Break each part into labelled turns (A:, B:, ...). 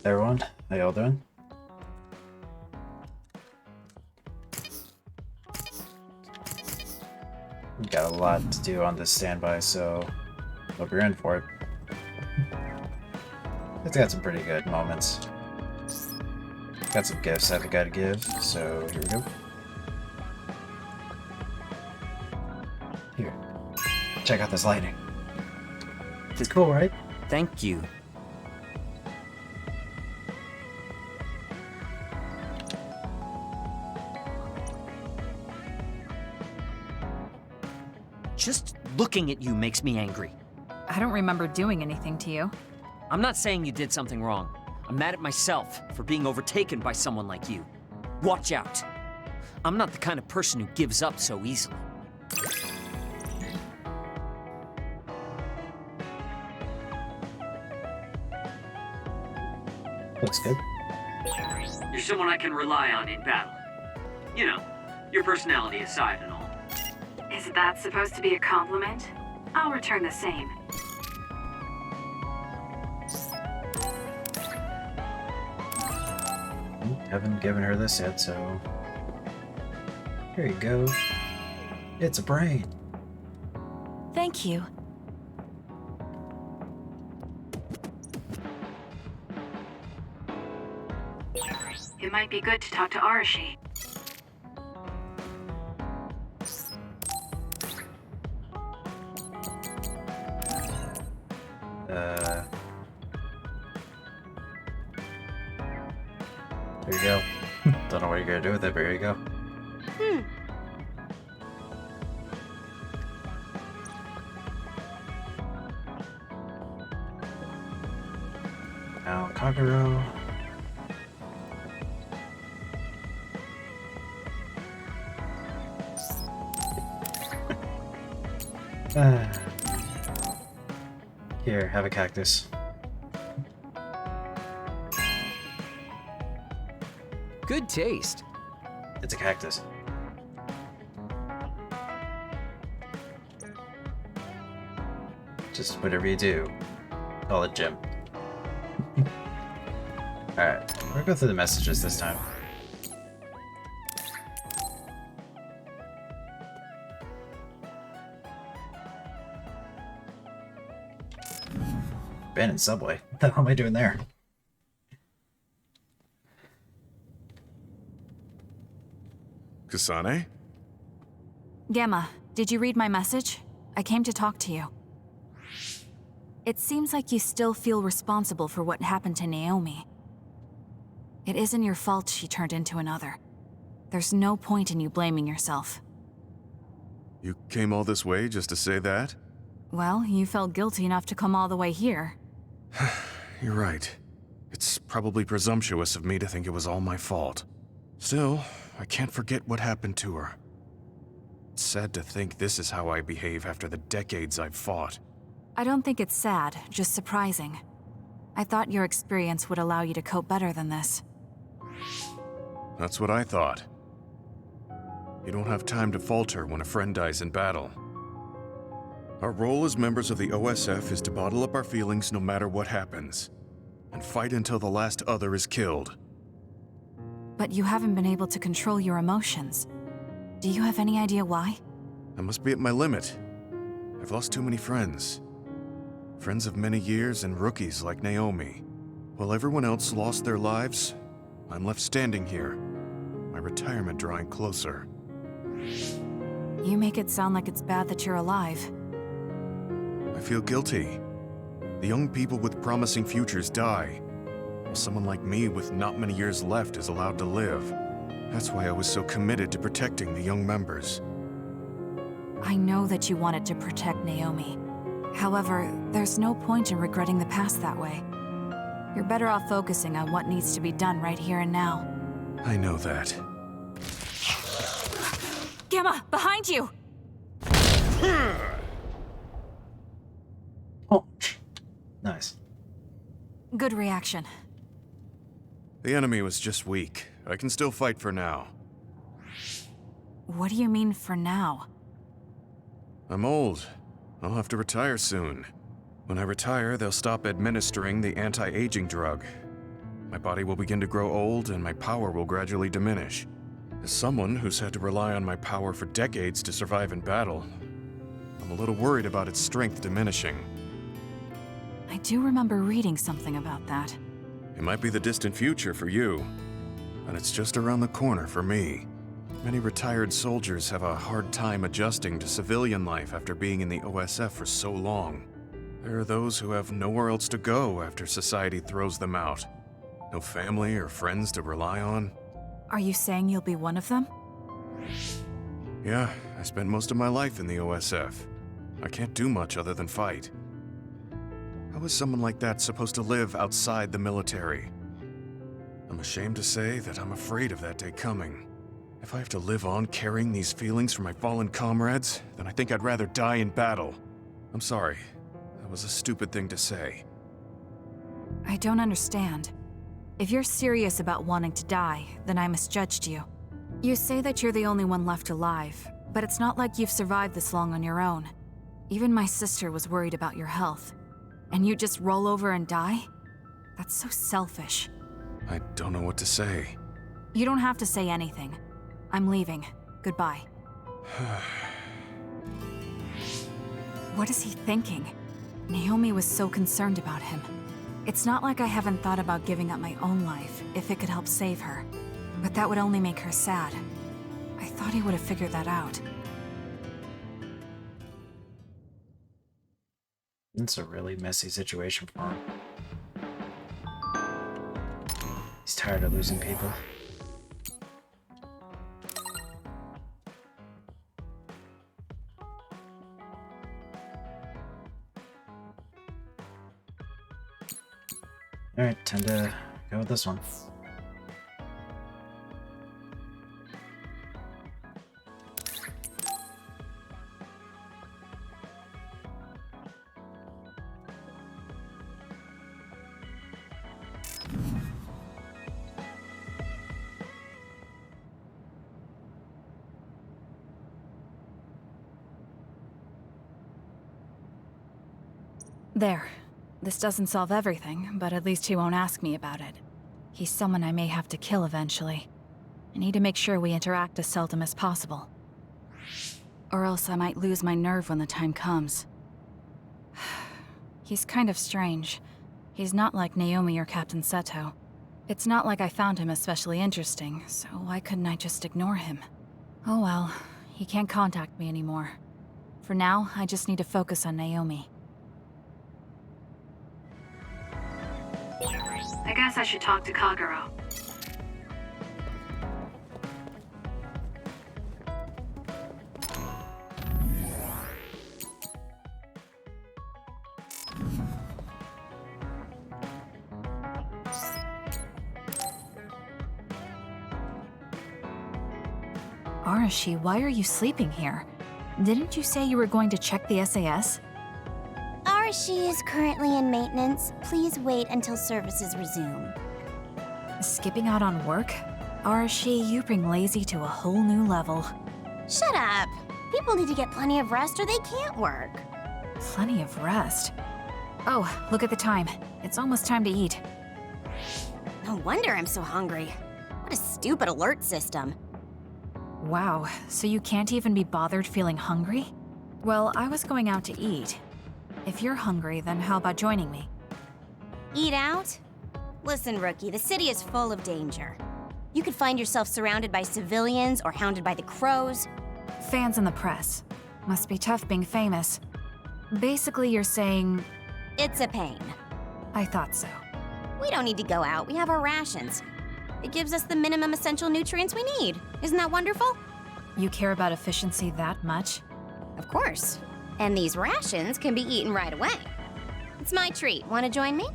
A: Everyone, how y'all doing? We've got a lot to do on this standby, so hope you're in for it. It's got some pretty good moments. Got some gifts I've got to give, so here we go. Here, check out this lighting. It's cool, right?
B: Thank you. Just looking at you makes me angry.
C: I don't remember doing anything to you.
B: I'm not saying you did something wrong. I'm mad at myself for being overtaken by someone like you. Watch out. I'm not the kind of person who gives up so easily.
A: Looks good.
B: You're someone I can rely on in battle. You know, your personality aside and all.
C: Is that supposed to be a compliment? I'll return the same.
A: Haven't given her this yet, so here you go. It's a brain.
C: Thank you. It might be good to talk to Arashi.
A: There you go. Don't know what you're gonna do with it, but here you go. Now, Kagero. Here, have a cactus.
D: Good taste.
A: It's a cactus. Just whatever you do, call it Jim. Alright, we're gonna go through the messages this time. Abandoned subway. What the hell am I doing there?
E: Kasane?
C: Gamma, did you read my message? I came to talk to you. It seems like you still feel responsible for what happened to Naomi. It isn't your fault she turned into another. There's no point in you blaming yourself.
E: You came all this way just to say that?
C: Well, you felt guilty enough to come all the way here.
E: You're right. It's probably presumptuous of me to think it was all my fault. Still, I can't forget what happened to her. It's sad to think this is how I behave after the decades I've fought.
C: I don't think it's sad, just surprising. I thought your experience would allow you to cope better than this.
E: That's what I thought. You don't have time to falter when a friend dies in battle. Our role as members of the OSF is to bottle up our feelings no matter what happens, and fight until the last other is killed.
C: But you haven't been able to control your emotions. Do you have any idea why?
E: I must be at my limit. I've lost too many friends. Friends of many years and rookies like Naomi. While everyone else lost their lives, I'm left standing here, my retirement drawing closer.
C: You make it sound like it's bad that you're alive.
E: I feel guilty. The young people with promising futures die, while someone like me with not many years left is allowed to live. That's why I was so committed to protecting the young members.
C: I know that you wanted to protect Naomi. However, there's no point in regretting the past that way. You're better off focusing on what needs to be done right here and now.
E: I know that.
C: Gamma, behind you!
A: Oh, nice.
C: Good reaction.
E: The enemy was just weak. I can still fight for now.
C: What do you mean for now?
E: I'm old. I'll have to retire soon. When I retire, they'll stop administering the anti-aging drug. My body will begin to grow old and my power will gradually diminish. As someone who's had to rely on my power for decades to survive in battle, I'm a little worried about its strength diminishing.
C: I do remember reading something about that.
E: It might be the distant future for you, and it's just around the corner for me. Many retired soldiers have a hard time adjusting to civilian life after being in the OSF for so long. There are those who have nowhere else to go after society throws them out. No family or friends to rely on.
C: Are you saying you'll be one of them?
E: Yeah, I spent most of my life in the OSF. I can't do much other than fight. How is someone like that supposed to live outside the military? I'm ashamed to say that I'm afraid of that day coming. If I have to live on carrying these feelings for my fallen comrades, then I think I'd rather die in battle. I'm sorry. That was a stupid thing to say.
C: I don't understand. If you're serious about wanting to die, then I misjudged you. You say that you're the only one left alive, but it's not like you've survived this long on your own. Even my sister was worried about your health. And you just roll over and die? That's so selfish.
E: I don't know what to say.
C: You don't have to say anything. I'm leaving. Goodbye. What is he thinking? Naomi was so concerned about him. It's not like I haven't thought about giving up my own life if it could help save her. But that would only make her sad. I thought he would have figured that out.
A: It's a really messy situation for him. He's tired of losing people. Alright, time to go with this one.
C: There. This doesn't solve everything, but at least he won't ask me about it. He's someone I may have to kill eventually. I need to make sure we interact as seldom as possible. Or else I might lose my nerve when the time comes. He's kind of strange. He's not like Naomi or Captain Seto. It's not like I found him especially interesting, so why couldn't I just ignore him? Oh well, he can't contact me anymore. For now, I just need to focus on Naomi. I guess I should talk to Kagero. Arashi, why are you sleeping here? Didn't you say you were going to check the SAS?
F: Arashi is currently in maintenance. Please wait until services resume.
C: Skipping out on work? Arashi, you bring lazy to a whole new level.
F: Shut up! People need to get plenty of rest or they can't work.
C: Plenty of rest. Oh, look at the time. It's almost time to eat.
F: No wonder I'm so hungry. What a stupid alert system.
C: Wow, so you can't even be bothered feeling hungry? Well, I was going out to eat. If you're hungry, then how about joining me?
F: Eat out? Listen, Rookie, the city is full of danger. You could find yourself surrounded by civilians or hounded by the crows.
C: Fans in the press. Must be tough being famous. Basically, you're saying...
F: It's a pain.
C: I thought so.
F: We don't need to go out. We have our rations. It gives us the minimum essential nutrients we need. Isn't that wonderful?
C: You care about efficiency that much?
F: Of course. And these rations can be eaten right away. It's my treat. Want to join me?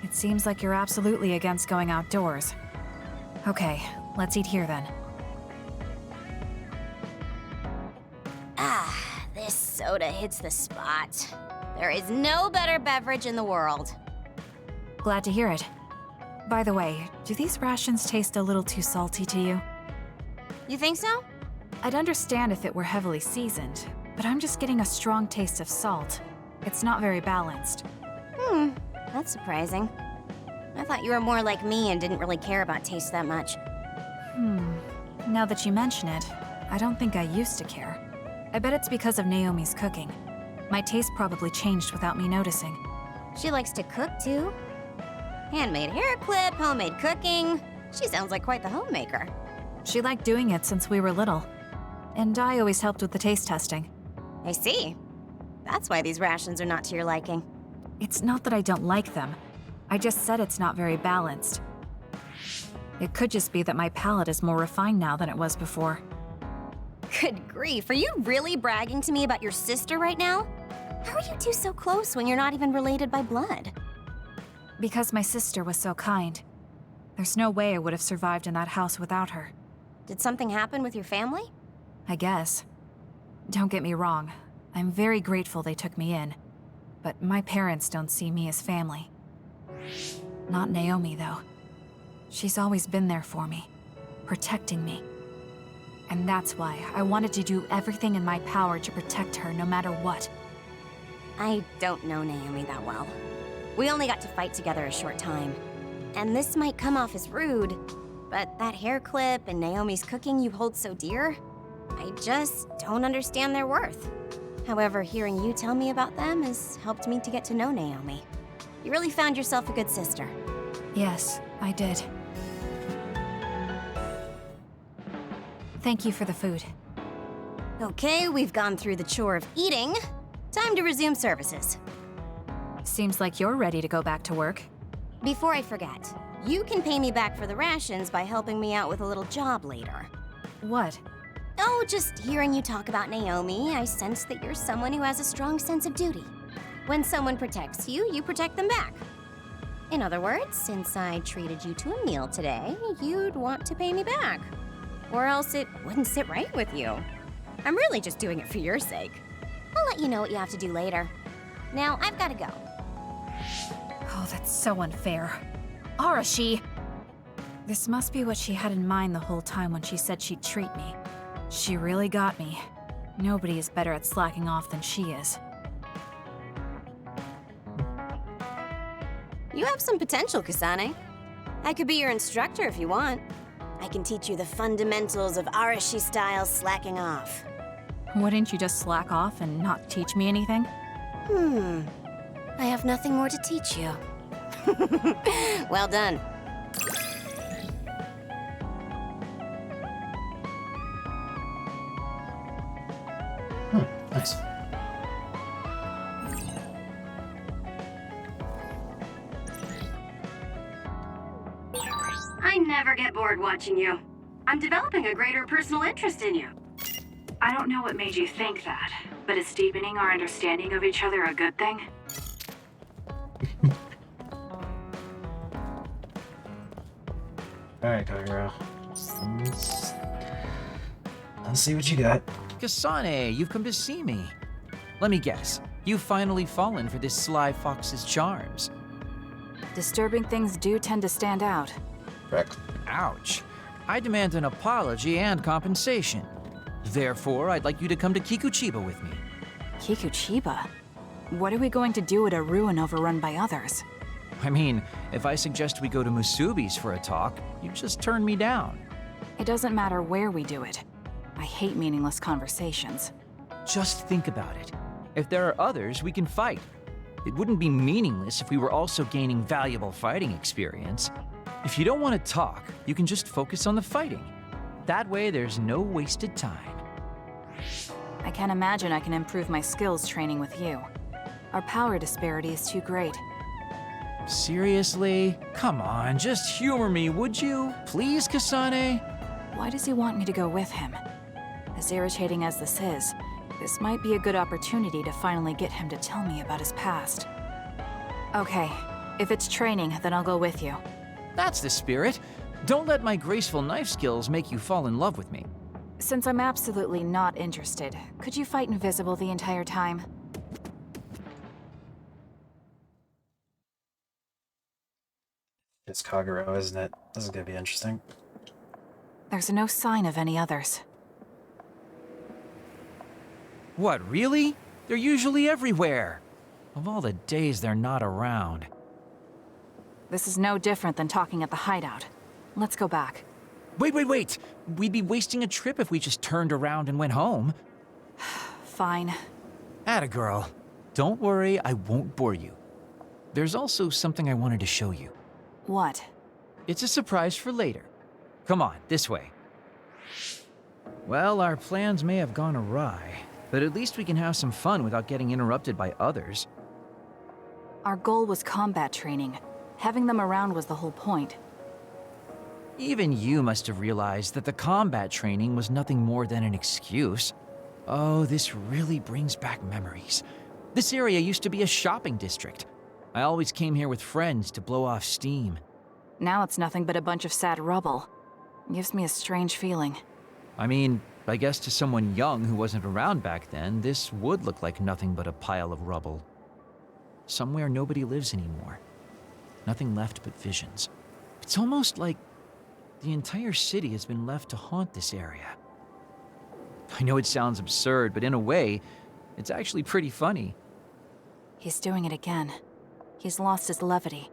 C: It seems like you're absolutely against going outdoors. Okay, let's eat here then.
F: Ah, this soda hits the spot. There is no better beverage in the world.
C: Glad to hear it. By the way, do these rations taste a little too salty to you?
F: You think so?
C: I'd understand if it were heavily seasoned, but I'm just getting a strong taste of salt. It's not very balanced.
F: That's surprising. I thought you were more like me and didn't really care about taste that much.
C: Now that you mention it, I don't think I used to care. I bet it's because of Naomi's cooking. My taste probably changed without me noticing.
F: She likes to cook, too. Handmade hair clip, homemade cooking. She sounds like quite the homemaker.
C: She liked doing it since we were little. And I always helped with the taste testing.
F: I see. That's why these rations are not to your liking.
C: It's not that I don't like them. I just said it's not very balanced. It could just be that my palate is more refined now than it was before.
F: Good grief, are you really bragging to me about your sister right now? How are you two so close when you're not even related by blood?
C: Because my sister was so kind. There's no way I would have survived in that house without her.
F: Did something happen with your family?
C: I guess. Don't get me wrong. I'm very grateful they took me in. But my parents don't see me as family. Not Naomi, though. She's always been there for me, protecting me. And that's why I wanted to do everything in my power to protect her no matter what.
F: I don't know Naomi that well. We only got to fight together a short time. And this might come off as rude, but that hair clip and Naomi's cooking you hold so dear, I just don't understand their worth. However, hearing you tell me about them has helped me to get to know Naomi. You really found yourself a good sister.
C: Yes, I did. Thank you for the food.
F: Okay, we've gone through the chore of eating. Time to resume services.
C: Seems like you're ready to go back to work.
F: Before I forget, you can pay me back for the rations by helping me out with a little job later.
C: What?
F: Oh, just hearing you talk about Naomi, I sense that you're someone who has a strong sense of duty. When someone protects you, you protect them back. In other words, since I treated you to a meal today, you'd want to pay me back. Or else it wouldn't sit right with you. I'm really just doing it for your sake. I'll let you know what you have to do later. Now, I've got to go.
C: Oh, that's so unfair. Arashi! This must be what she had in mind the whole time when she said she'd treat me. She really got me. Nobody is better at slacking off than she is.
F: You have some potential, Kasane. I could be your instructor if you want. I can teach you the fundamentals of Arashi-style slacking off.
C: Wouldn't you just slack off and not teach me anything?
F: I have nothing more to teach you. Well done.
A: Nice.
G: I never get bored watching you. I'm developing a greater personal interest in you. I don't know what made you think that, but is deepening our understanding of each other a good thing?
A: Alright, Kagero. Let's see what you got.
D: Kasane, you've come to see me. Let me guess, you've finally fallen for this sly fox's charms.
C: Disturbing things do tend to stand out.
A: Correct.
D: Ouch. I demand an apology and compensation. Therefore, I'd like you to come to Kikuchiba with me.
C: Kikuchiba? What are we going to do at a ruin overrun by others?
D: I mean, if I suggest we go to Musubi's for a talk, you just turn me down.
C: It doesn't matter where we do it. I hate meaningless conversations.
D: Just think about it. If there are others, we can fight. It wouldn't be meaningless if we were also gaining valuable fighting experience. If you don't want to talk, you can just focus on the fighting. That way, there's no wasted time.
C: I can't imagine I can improve my skills training with you. Our power disparity is too great.
D: Seriously? Come on, just humor me, would you? Please, Kasane?
C: Why does he want me to go with him? As irritating as this is, this might be a good opportunity to finally get him to tell me about his past. Okay, if it's training, then I'll go with you.
D: That's the spirit. Don't let my graceful knife skills make you fall in love with me.
C: Since I'm absolutely not interested, could you fight invisible the entire time?
A: It's Kagero, isn't it? This is gonna be interesting.
C: There's no sign of any others.
D: What, really? They're usually everywhere. Of all the days they're not around.
C: This is no different than talking at the hideout. Let's go back.
D: Wait! We'd be wasting a trip if we just turned around and went home.
C: Fine.
D: Atta girl. Don't worry, I won't bore you. There's also something I wanted to show you.
C: What?
D: It's a surprise for later. Come on, this way. Well, our plans may have gone awry, but at least we can have some fun without getting interrupted by others.
C: Our goal was combat training. Having them around was the whole point.
D: Even you must have realized that the combat training was nothing more than an excuse. Oh, this really brings back memories. This area used to be a shopping district. I always came here with friends to blow off steam.
C: Now it's nothing but a bunch of sad rubble. Gives me a strange feeling.
D: I mean, I guess to someone young who wasn't around back then, this would look like nothing but a pile of rubble. Somewhere nobody lives anymore. Nothing left but visions. It's almost like the entire city has been left to haunt this area. I know it sounds absurd, but in a way, it's actually pretty funny.
C: He's doing it again. He's lost his levity.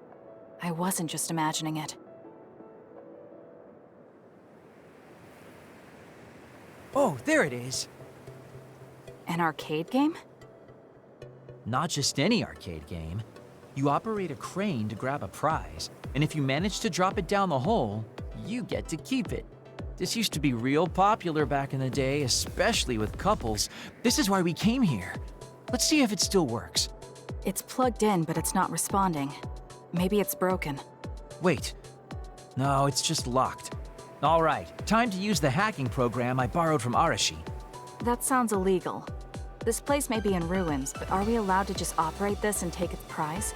C: I wasn't just imagining it.
D: Oh, there it is.
C: An arcade game?
D: Not just any arcade game. You operate a crane to grab a prize, and if you manage to drop it down the hole, you get to keep it. This used to be real popular back in the day, especially with couples. This is why we came here. Let's see if it still works.
C: It's plugged in, but it's not responding. Maybe it's broken.
D: Wait. No, it's just locked. All right, time to use the hacking program I borrowed from Arashi.
C: That sounds illegal. This place may be in ruins, but are we allowed to just operate this and take its prize?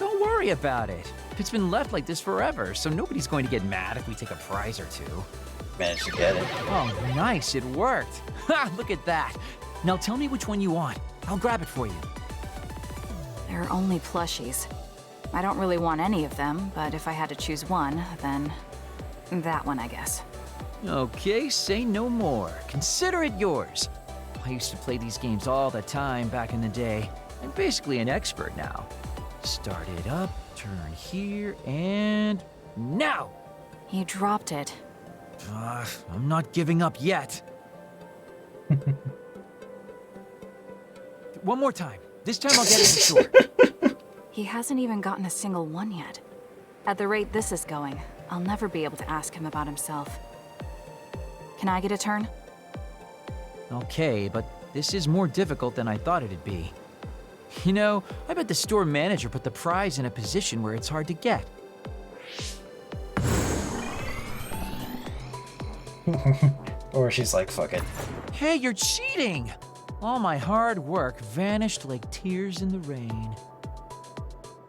D: Don't worry about it. It's been left like this forever, so nobody's going to get mad if we take a prize or two.
A: Managed to get it.
D: Oh, nice, it worked. Ha, look at that. Now tell me which one you want. I'll grab it for you.
C: There are only plushies. I don't really want any of them, but if I had to choose one, then that one, I guess.
D: Okay, say no more. Consider it yours. I used to play these games all the time back in the day. I'm basically an expert now. Start it up, turn here, and now!
C: You dropped it.
D: I'm not giving up yet. One more time. This time I'll get it for sure.
C: He hasn't even gotten a single one yet. At the rate this is going, I'll never be able to ask him about himself. Can I get a turn?
D: Okay, but this is more difficult than I thought it'd be. You know, I bet the store manager put the prize in a position where it's hard to get.
A: Or she's like, fuck it.
D: Hey, you're cheating! All my hard work vanished like tears in the rain.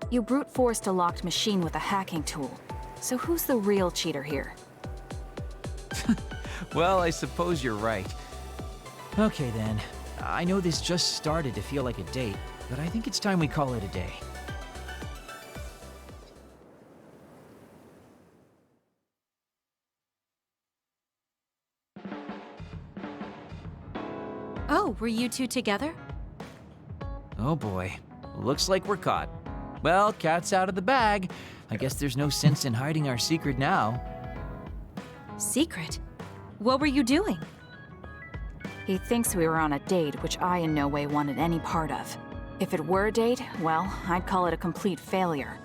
C: You brute forced a locked machine with a hacking tool. So who's the real cheater here?
D: Well, I suppose you're right. Okay then, I know this just started to feel like a date, but I think it's time we call it a day.
H: Oh, were you two together?
D: Oh boy, looks like we're caught. Well, cat's out of the bag. I guess there's no sense in hiding our secret now.
H: Secret? What were you doing?
C: He thinks we were on a date, which I in no way wanted any part of. If it were a date, well, I'd call it a complete failure.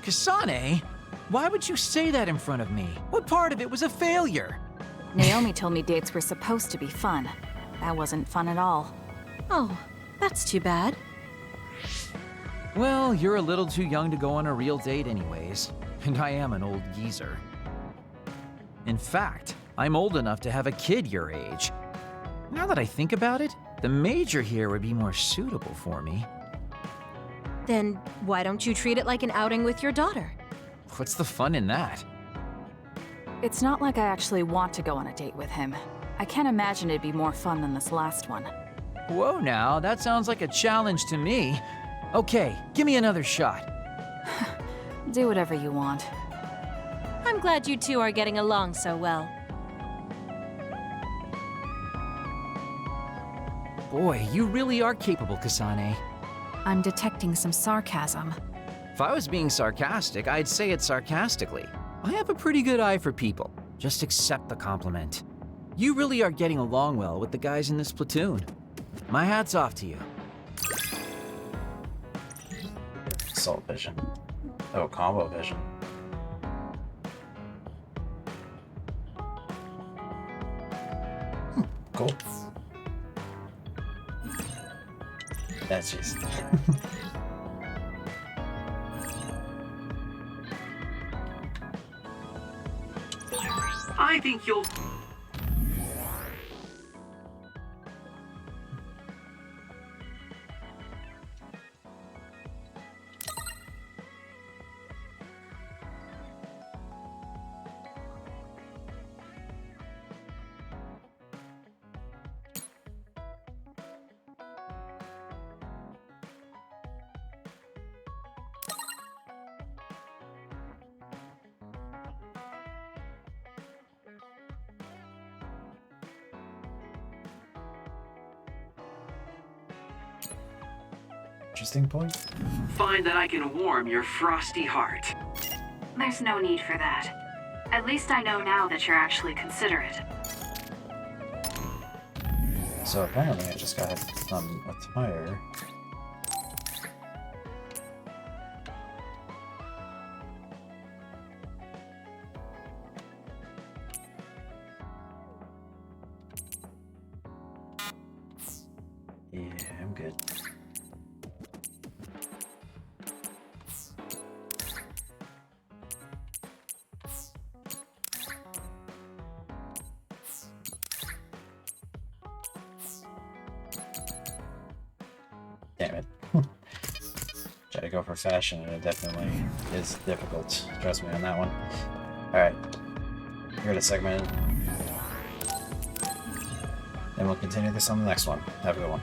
D: Kasane? Why would you say that in front of me? What part of it was a failure?
C: Naomi told me dates were supposed to be fun. That wasn't fun at all.
H: Oh, that's too bad.
D: Well, you're a little too young to go on a real date anyways, and I am an old geezer. In fact, I'm old enough to have a kid your age. Now that I think about it, the major here would be more suitable for me.
H: Then why don't you treat it like an outing with your daughter?
D: What's the fun in that?
C: It's not like I actually want to go on a date with him. I can't imagine it'd be more fun than this last one.
D: Whoa now, that sounds like a challenge to me. Okay, give me another shot.
C: Do whatever you want.
H: I'm glad you two are getting along so well.
D: Boy, you really are capable, Kasane.
C: I'm detecting some sarcasm.
D: If I was being sarcastic, I'd say it sarcastically. I have a pretty good eye for people. Just accept the compliment. You really are getting along well with the guys in this platoon. My hat's off to you.
A: Assault vision. Oh, combo vision. Cool. That's just.
B: I think you'll...
A: Interesting point.
B: Find that I can warm your frosty heart.
G: There's no need for that. At least I know now that you're actually considerate.
A: So apparently I just got on a tire. Yeah, I'm good. Damn it. Try to go for fashion and it definitely is difficult. Trust me on that one. Alright. Here to segment. And we'll continue this on the next one. Have a good one.